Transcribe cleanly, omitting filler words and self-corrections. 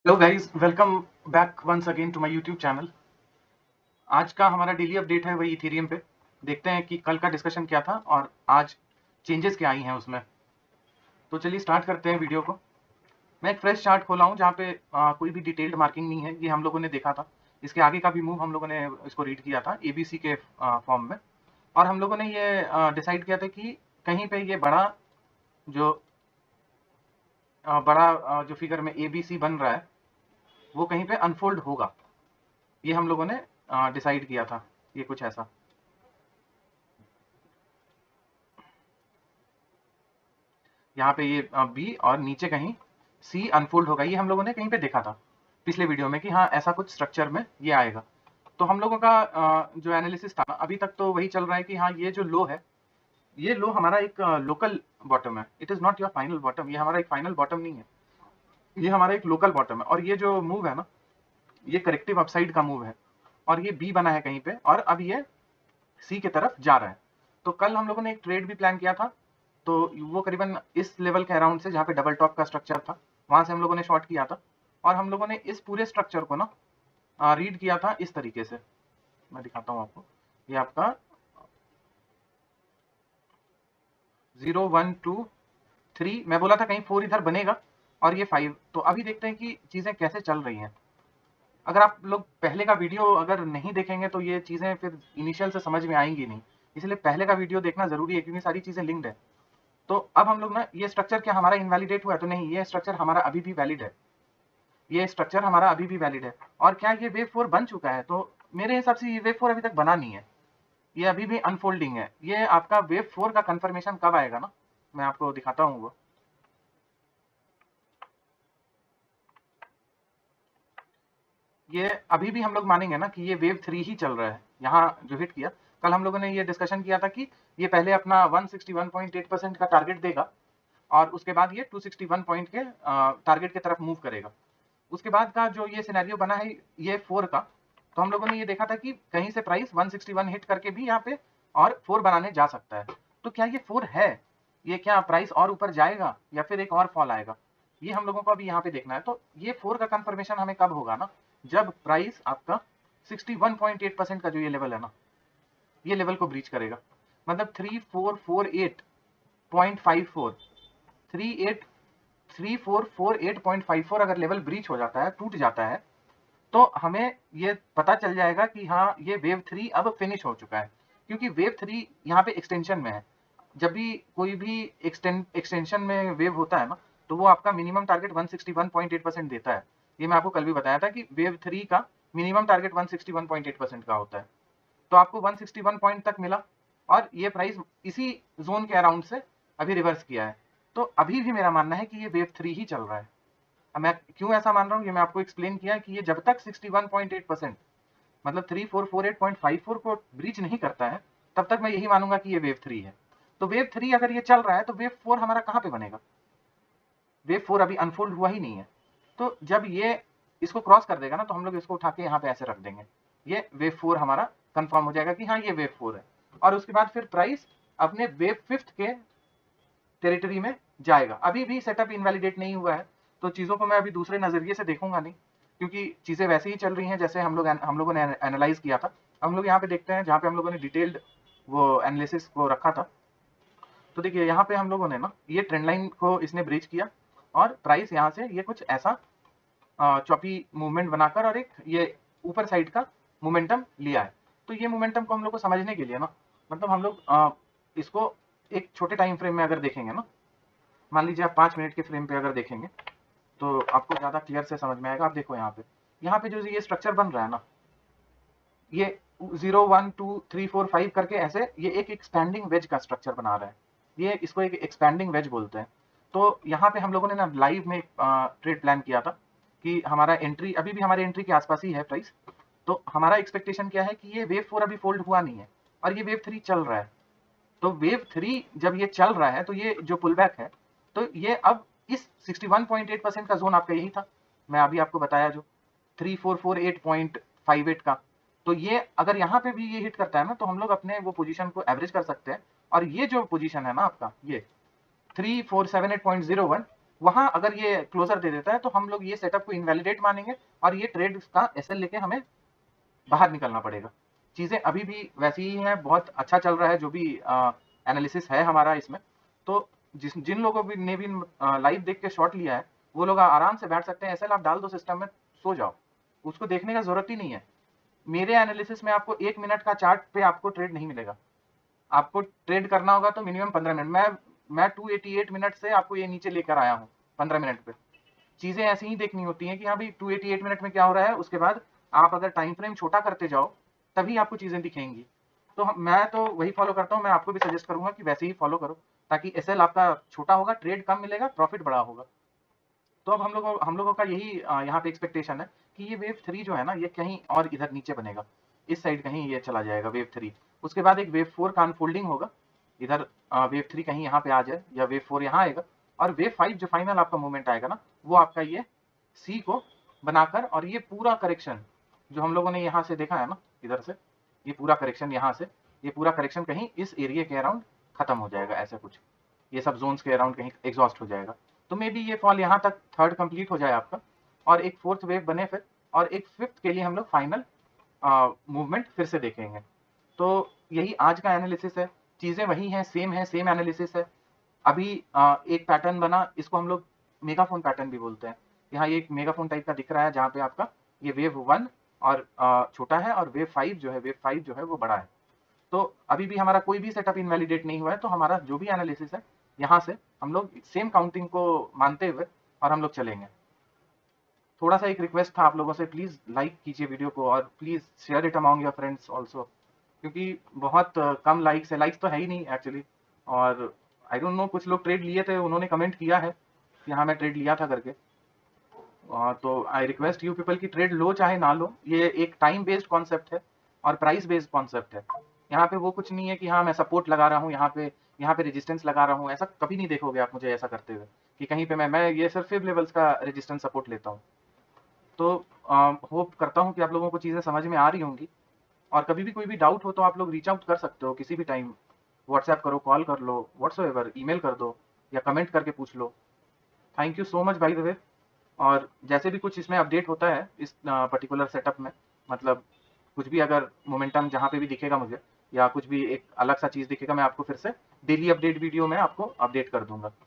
Hello guys, welcome back once again to my YouTube channel. आज का हमारा daily update है वही इथेरियम पे। देखते हैं कि कल का डिस्कशन क्या था और आज चेंजेस क्या आई हैं उसमें। तो चलिए स्टार्ट करते हैं वीडियो को। मैं एक फ्रेश चार्ट खोला हूँ जहाँ पे कोई भी डिटेल्ड मार्किंग नहीं है। ये हम लोगों ने देखा था, इसके आगे का भी मूव हम लोगों ने इसको रीड किया था एबीसी के फॉर्म में। और हम लोगों ने ये डिसाइड किया था कि कहीं पे ये जो जो फिगर में एबीसी बन रहा है वो कहीं पे अनफोल्ड होगा। ये हम लोगों ने डिसाइड किया था। ये कुछ ऐसा, यहाँ पे ये बी और नीचे कहीं सी अनफोल्ड होगा। ये हम लोगों ने कहीं पे देखा था पिछले वीडियो में कि हाँ ऐसा कुछ स्ट्रक्चर में ये आएगा। तो हम लोगों का जो एनालिसिस था अभी तक तो वही चल रहा है कि हाँ ये जो लो है, ये लो हमारा एक लोकल बॉटम है। It is not your final bottom. ये हमारा एक फाइनल बॉटम नहीं है, ये हमारा एक लोकल बॉटम है। और ये जो मूव है ना, ये करेक्टिव अपसाइड का मूव है और ये बी बना है कहीं पे और अब ये सी की तरफ जा रहा है। तो कल हम लोगों ने एक ट्रेड भी प्लान किया था, तो वो करीबन इस लेवल के अराउंड से, जहाँ पे डबल टॉप का स्ट्रक्चर था, वहां से हम लोगों ने शॉर्ट किया था। और हम लोगों ने इस पूरे स्ट्रक्चर को ना रीड किया था इस तरीके से। मैं दिखाता हूँ आपको। ये आपका 0 1 2 3, मैं बोला था कहीं 4 इधर बनेगा और ये 5। तो अभी देखते हैं कि चीजें कैसे चल रही हैं। अगर आप लोग पहले का वीडियो अगर नहीं देखेंगे तो ये चीजें फिर इनिशियल से समझ में आएंगी नहीं, इसलिए पहले का वीडियो देखना जरूरी है क्योंकि सारी चीजें लिंक्ड है। तो अब हम लोग ना, ये स्ट्रक्चर क्या हमारा इनवैलिडेट हुआ है? तो नहीं, ये स्ट्रक्चर हमारा अभी भी वैलिड है। ये स्ट्रक्चर हमारा अभी भी वैलिड है। और क्या ये वेव 4 बन चुका है? तो मेरे हिसाब से ये वेव 4 अभी तक बना नहीं है, ये अभी भी अनफोल्डिंग है। ये आपका वेव 4 का कंफर्मेशन कब आएगा ना, मैं आपको दिखाता हूँ वो। ये अभी भी हम लोग मानेंगे ना कि ये वेव 3 ही चल रहा है। यहाँ जो हिट किया, कल हम लोगों ने ये डिस्कशन किया था कि ये पहले अपना 161.8% का टारगेट देगा और उसके बाद ये 261 पॉइंट के टारगेट की तरफ मूव करेगा। उसके बाद का जो ये सिनेरियो बना है ये 4 का, तो हम लोगों ने ये देखा था कि कहीं से प्राइस 161 हिट करके भी यहाँ पे और 4 बनाने जा सकता है। तो क्या ये 4 है? ये क्या प्राइस और ऊपर जाएगा या फिर एक और फॉल आएगा? ये हम लोगों को अभी यहाँ पे देखना है। तो ये 4 का कंफर्मेशन हमें कब होगा ना, जब प्राइस आपका 61.8% का जो ये लेवल है ना, ये लेवल को ब्रीच करेगा। मतलब 3448.54, 3448.54 अगर लेवल ब्रीच हो जाता है, टूट जाता है, तो हमें ये पता चल जाएगा कि हाँ ये वेव 3 अब फिनिश हो चुका है। क्योंकि वेव 3 यहाँ पे एक्सटेंशन में है। जब भी कोई भी एक्सटेंशन में वेव होता है ना, तो वो आपका मिनिमम टारगेट 161.8% देता है। ये मैं आपको कल भी बताया था कि वेव 3 का मिनिमम टारगेट 161.8% का होता है। तो आपको 161 पॉइंट तक मिला और ये प्राइस इसी जोन के अराउंड से अभी रिवर्स किया है। तो अभी भी मेरा मानना है कि ये वेव 3 ही चल रहा है। अब मैं क्यों ऐसा मान रहा हूँ, ये मैं आपको एक्सप्लेन किया है कि ये जब तक 61.8%, मतलब 3448.54 को ब्रीच नहीं करता है, तब तक मैं यही मानूंगा कि ये वेव 3 है। तो वेव 3 अगर ये चल रहा है तो वेव 4 हमारा कहाँ पे बनेगा? वेव 4 अभी अनफोल्ड हुआ ही नहीं है। तो जब ये इसको क्रॉस कर देगा ना, तो हम लोग इसको उठा के यहाँ पे ऐसे रख देंगे। ये वेव 4 हमारा कंफर्म हो जाएगा कि हाँ ये वेव 4 है। और उसके बाद फिर प्राइस अपने वेव 5 के टेरिटरी में जाएगा। अभी भी सेटअप इनवैलिडेट नहीं हुआ है, तो चीजों को मैं अभी दूसरे नजरिए से देखूंगा नहीं, क्योंकि चीजें वैसे ही चल रही हैं जैसे हम लोगों ने एनालाइज किया था। हम लोग यहाँ पे देखते हैं जहाँ पे हम लोगों ने डिटेल्ड वो एनालिसिस को रखा था। तो देखिए यहाँ पे हम लोगों ने ना ये ट्रेंड लाइन को इसने ब्रीच किया और प्राइस यहाँ से ये कुछ ऐसा चॉपी मूवमेंट बनाकर और एक ये ऊपर साइड का मोमेंटम लिया है। तो ये मोमेंटम को हम लोग को समझने के लिए ना, मतलब हम लोग इसको एक छोटे टाइम फ्रेम में अगर देखेंगे ना, मान लीजिए आप 5 मिनट के फ्रेम पे अगर देखेंगे तो आपको ज्यादा क्लियर से समझ में आएगा। आप देखो यहाँ पे जो ये स्ट्रक्चर बन रहा है ना, ये 0 1 2 3 4 5 करके ऐसे ये एक एक्सपैंडिंग वेज का स्ट्रक्चर बना रहा है। ये इसको एक एक्सपैंडिंग वेज बोलते हैं। तो यहाँ पे हम लोगों ने ना लाइव में ट्रेड प्लान किया था कि हमारा एंट्री अभी भी हमारे एंट्री के आसपास ही है प्राइस। तो हमारा एक्सपेक्टेशन क्या है कि ये वेव 4 अभी फोल्ड हुआ नहीं है और ये वेव 3 चल रहा है। तो वेव 3 जब ये चल रहा है तो ये जो पुल बैक है, तो ये अब इस 61.8% का जोन आपका यही था, मैं अभी आपको बताया जो 3448.58 का। तो ये अगर यहाँ पे भी ये हिट करता है ना, तो हम लोग अपने वो पोजीशन को एवरेज कर सकते हैं। और ये जो पोजीशन है ना आपका, ये 3478.01, वहां अगर ये क्लोजर दे देता है तो हम लोग ये सेटअप को इनवैलिडेट मानेंगे और ये ट्रेड का एसएल लेके हमें बाहर निकलना पड़ेगा। चीजें अभी भी वैसी ही हैं, बहुत अच्छा चल रहा है जो भी एनालिसिस है हमारा इसमें। तो जिन लोगों ने भी लाइव देख के शॉर्ट लिया है वो लोग आराम से बैठ सकते हैं, एसएल आप डाल दो सिस्टम में, सो जाओ, उसको देखने का जरूरत ही नहीं है। मेरे एनालिसिस में आपको 1 मिनट का चार्ट पे आपको ट्रेड नहीं मिलेगा, आपको ट्रेड करना होगा तो मिनिमम 15 मिनट। मैं 288 मिनट से आपको ये नीचे लेकर आया हूँ 15 मिनट पे। चीजें ऐसी ही देखनी होती हैं कि हाँ भाई 288 मिनट में क्या हो रहा है, उसके बाद आप अगर टाइम फ्रेम छोटा करते जाओ तभी आपको चीजें दिखेंगी। तो मैं तो वही फॉलो करता हूँ, मैं आपको भी सजेस्ट करूंगा कि वैसे ही फॉलो करो, ताकि एसएल आपका छोटा होगा, ट्रेड कम मिलेगा, प्रॉफिट बड़ा होगा। तो अब हम लोगों का यही यहाँ पे एक्सपेक्टेशन है कि ये वेव 3 जो है ना, ये कहीं और इधर नीचे बनेगा, इस साइड कहीं ये चला जाएगा वेव 3। उसके बाद एक वेव 4 का अनफोल्डिंग होगा, इधर वेव 3 कहीं यहाँ पे आ जाए या वेव 4 यहाँ आएगा, और वेव 5 जो फाइनल आपका मूवमेंट आएगा ना, वो आपका ये सी को बनाकर, और ये पूरा करेक्शन जो हम लोगों ने यहाँ से देखा है ना, इधर से ये पूरा करेक्शन, यहाँ से ये पूरा करेक्शन कहीं इस एरिया के अराउंड खत्म हो जाएगा, ऐसा कुछ ये सब जोन्स के अराउंड कहीं एग्जॉस्ट हो जाएगा। तो मे बी ये फॉल यहाँ तक थर्ड कंप्लीट हो जाए आपका, और एक फोर्थ वेव बने फिर, और एक फिफ्थ के लिए हम लोग फाइनल मूवमेंट फिर से देखेंगे। तो यही आज का एनालिसिस है, चीजें वही हैं, सेम है, सेम एनालिसिस है। अभी एक पैटर्न बना, इसको हम लोग मेगाफोन पैटर्न भी बोलते हैं। यहाँ ये एक मेगाफोन टाइप का दिख रहा है जहाँ पे आपका ये वेव 1 और छोटा है, और वेव 5 जो है वो बड़ा है। तो अभी भी हमारा कोई भी सेटअप इनवैलिडेट नहीं हुआ है, तो हमारा जो भी एनालिसिस है यहाँ से हम लोग सेम काउंटिंग को मानते हुए और हम लोग चलेंगे। थोड़ा सा एक रिक्वेस्ट था आप लोगों से, प्लीज लाइक कीजिए वीडियो को, और please share it among your friends also, क्योंकि बहुत कम लाइक्स है, लाइक्स तो है ही नहीं एक्चुअली। और आई डोंट नो, कुछ लोग ट्रेड लिए थे, उन्होंने कमेंट किया है कि हाँ मैं ट्रेड लिया था करके। तो आई रिक्वेस्ट यू पीपल की ट्रेड लो चाहे ना लो, ये एक टाइम बेस्ड कॉन्सेप्ट है और प्राइस बेस्ड कॉन्सेप्ट है। यहाँ पे वो कुछ नहीं है कि हाँ मैं सपोर्ट लगा रहा हूँ यहाँ पे रेजिस्टेंस लगा रहा हूँ, ऐसा कभी नहीं देखोगे आप मुझे ऐसा करते हुए कि कहीं पे मैं ये सिर्फ फिब लेवल्स का रेजिस्टेंस सपोर्ट लेता हूँ। तो होप करता हूँ कि आप लोगों को चीज़ें समझ में आ रही होंगी, और कभी भी कोई भी डाउट हो तो आप लोग रीच आउट कर सकते हो किसी भी टाइम, व्हाट्सएप करो, कॉल कर लो, व्हाट्सएवर ईमेल कर दो, या कमेंट करके पूछ लो। Thank you so much by the way. और जैसे भी कुछ इसमें अपडेट होता है इस पर्टिकुलर सेटअप में, मतलब कुछ भी अगर मोमेंटम जहाँ पे भी दिखेगा मुझे, या कुछ भी एक अलग सा चीज़ दिखेगा, मैं आपको फिर से डेली अपडेट वीडियो में आपको अपडेट कर दूंगा।